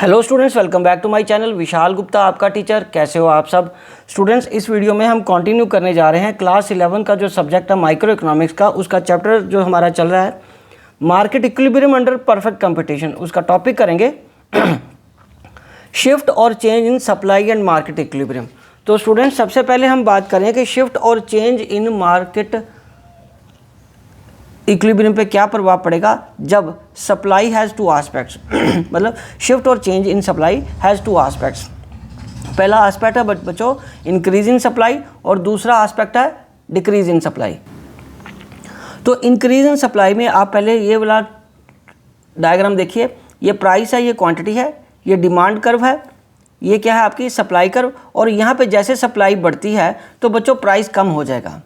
Hello students, welcome back to my channel. Vishal Gupta आपका teacher. कैसे हो आप सब स्टूडेंट्स? इस वीडियो में हम कंटिन्यू करने जा रहे हैं क्लास 11 का जो सब्जेक्ट है माइक्रो इकोनॉमिक्स का, उसका चैप्टर जो हमारा चल रहा है market equilibrium under perfect competition. उसका टॉपिक करेंगे शिफ्ट और change in supply and market equilibrium. तो स्टूडेंट्स सबसे पहले हम बात करें कि शिफ्ट और चेंज इन मार्केट इक्विलिब्रियम पे क्या प्रभाव पड़ेगा जब सप्लाई हैज़ टू एस्पेक्ट्स। मतलब शिफ्ट और change in supply has two aspects. पहला एस्पेक्ट है बच्चों इंक्रीज इन सप्लाई और दूसरा एस्पेक्ट है डिक्रीज इन सप्लाई। तो इंक्रीज इन सप्लाई में आप पहले ये वाला डायग्राम देखिए। ये प्राइस है, ये क्वांटिटी है, ये डिमांड कर्व है, ये क्या है आपकी सप्लाई कर्व। और यहाँ पे जैसे सप्लाई बढ़ती है तो बच्चों प्राइस कम हो जाएगा।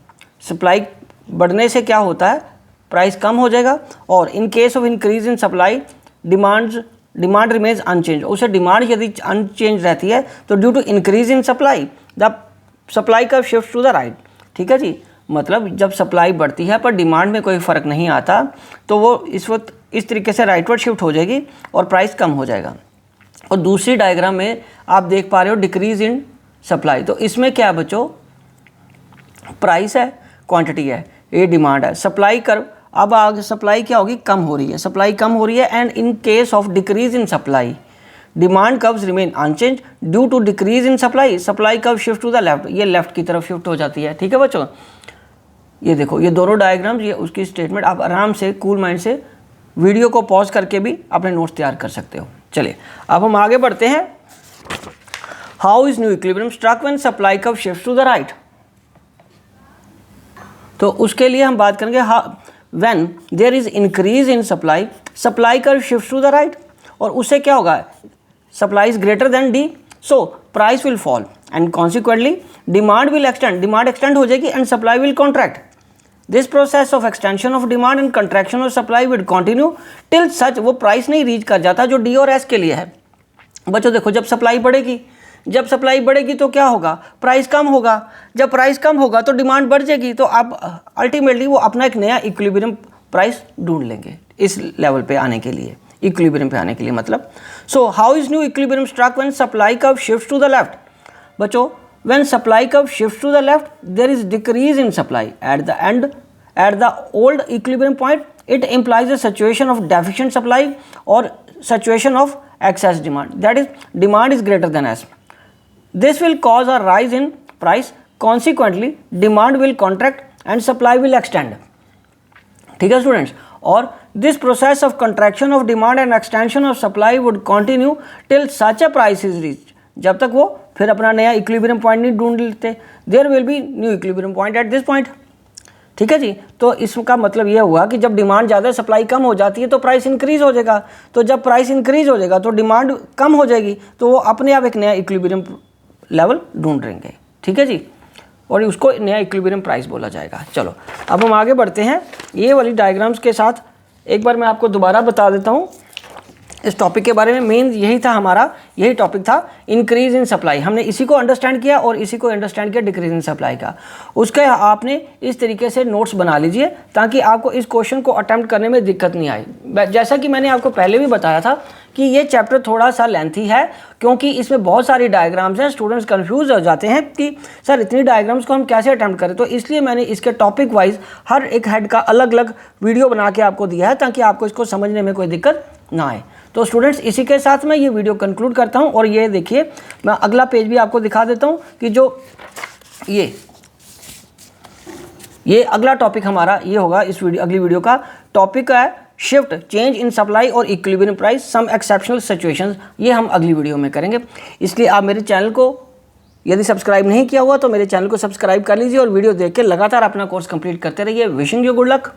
सप्लाई बढ़ने से क्या होता है, प्राइस कम हो जाएगा। और in case of increase in supply demand remains unchanged. उसे डिमांड यदि अनचेंज रहती है तो due to increase in supply the supply curve shift to the right. ठीक है जी, मतलब जब सप्लाई बढ़ती है पर डिमांड में कोई फ़र्क नहीं आता तो वो इस वक्त इस तरीके से राइटवर्ड शिफ्ट हो जाएगी और प्राइस कम हो जाएगा। और दूसरी डायग्राम में आप देख पा रहे हो डिक्रीज इन सप्लाई। तो इसमें क्या है बच्चों, प्राइस है, क्वांटिटी है, ये डिमांड है, सप्लाई कर्व। अब आगे सप्लाई क्या होगी, कम हो रही है, सप्लाई कम हो रही है। And in case of decrease in supply demand curves remain unchange due to decrease in supply. Supply curve shift to the left, ये लेफ्ट की तरफ शिफ्ट हो जाती है। ठीक है बच्चों, ये देखो ये दोनों डायग्राम्स, ये उसकी स्टेटमेंट। आप आराम से कूल माइंड से वीडियो को पॉज करके भी अपने नोट्स तैयार कर सकते हो। चलिए अब हम आगे बढ़ते हैं। How is new equilibrium struck when supply curve shift to the right. तो उसके लिए हम बात करेंगे when there is increase in supply curve shifts to the right। और उससे क्या होगा, supply is greater than D, so price will fall and consequently demand will extend। demand extend हो जाएगी and supply will contract। this process of extension of demand and contraction of supply will continue till such वो price नहीं reach कर जाता जो D और S के लिए है। बच्चों देखो, जब सप्लाई बढ़ेगी तो क्या होगा, प्राइस कम होगा। जब प्राइस कम होगा तो डिमांड बढ़ जाएगी, तो आप अल्टीमेटली वो अपना एक नया इक्विलिब्रियम प्राइस ढूंढ लेंगे इस लेवल पे आने के लिए, इक्विलिब्रियम पे आने के लिए। मतलब so how is new equilibrium struck when supply curve shifts to the left. बच्चों when supply curve shifts to the left there is decrease in supply at the end at the old equilibrium point. It implies a situation of deficient supply or situation of excess demand, that is demand is greater than S। This will cause a rise in price, consequently demand will contract and supply will extend। ठीक है students, और this process of contraction of demand and extension of supply would continue till such a price is reached। जब तक वो फिर अपना नया equilibrium point नहीं ढूंढ लेते। there will be new equilibrium point at this point। ठीक है जी, तो इसका मतलब यह हुआ कि जब डिमांड ज़्यादा सप्लाई कम हो जाती है तो प्राइस इंक्रीज हो जाएगा। तो जब प्राइस इंक्रीज हो जाएगा तो डिमांड कम हो जाएगी, तो वो अपने आप एक नया इक्विलिब्रियम लेवल ढूंढ लेंगे। ठीक है जी, और उसको नया इक्विलिब्रियम प्राइस बोला जाएगा। चलो अब हम आगे बढ़ते हैं। ये वाली डायग्राम्स के साथ एक बार मैं आपको दोबारा बता देता हूँ इस टॉपिक के बारे में। मेन यही था हमारा, यही टॉपिक था इंक्रीज इन सप्लाई। हमने इसी को अंडरस्टैंड किया और इसी को अंडरस्टैंड किया डिक्रीज इन सप्लाई का। उसके आपने इस तरीके से नोट्स बना लीजिए ताकि आपको इस क्वेश्चन को अटेम्प्ट करने में दिक्कत नहीं आए। जैसा कि मैंने आपको पहले भी बताया था कि ये चैप्टर थोड़ा सा लेंथी है क्योंकि इसमें बहुत सारी डायग्राम्स हैं। स्टूडेंट्स कंफ्यूज हो जाते हैं कि सर इतनी डायग्राम्स को हम कैसे अटेम्प्ट करें। तो इसलिए मैंने इसके टॉपिक वाइज हर एक हेड का अलग अलग वीडियो बना के आपको दिया है ताकि आपको इसको समझने में कोई दिक्कत ना आए। तो स्टूडेंट्स इसी के साथ मैं ये वीडियो कंक्लूड करता हूँ। और ये देखिए, मैं अगला पेज भी आपको दिखा देता हूँ कि जो ये अगला टॉपिक हमारा ये होगा। इस अगली वीडियो का टॉपिक है शिफ्ट चेंज इन सप्लाई और equilibrium price some exceptional situations. ये हम अगली वीडियो में करेंगे। इसलिए आप मेरे चैनल को यदि सब्सक्राइब नहीं किया हुआ तो मेरे चैनल को सब्सक्राइब कर लीजिए और वीडियो देख के लगातार अपना कोर्स कंप्लीट करते रहिए। Wishing you good luck.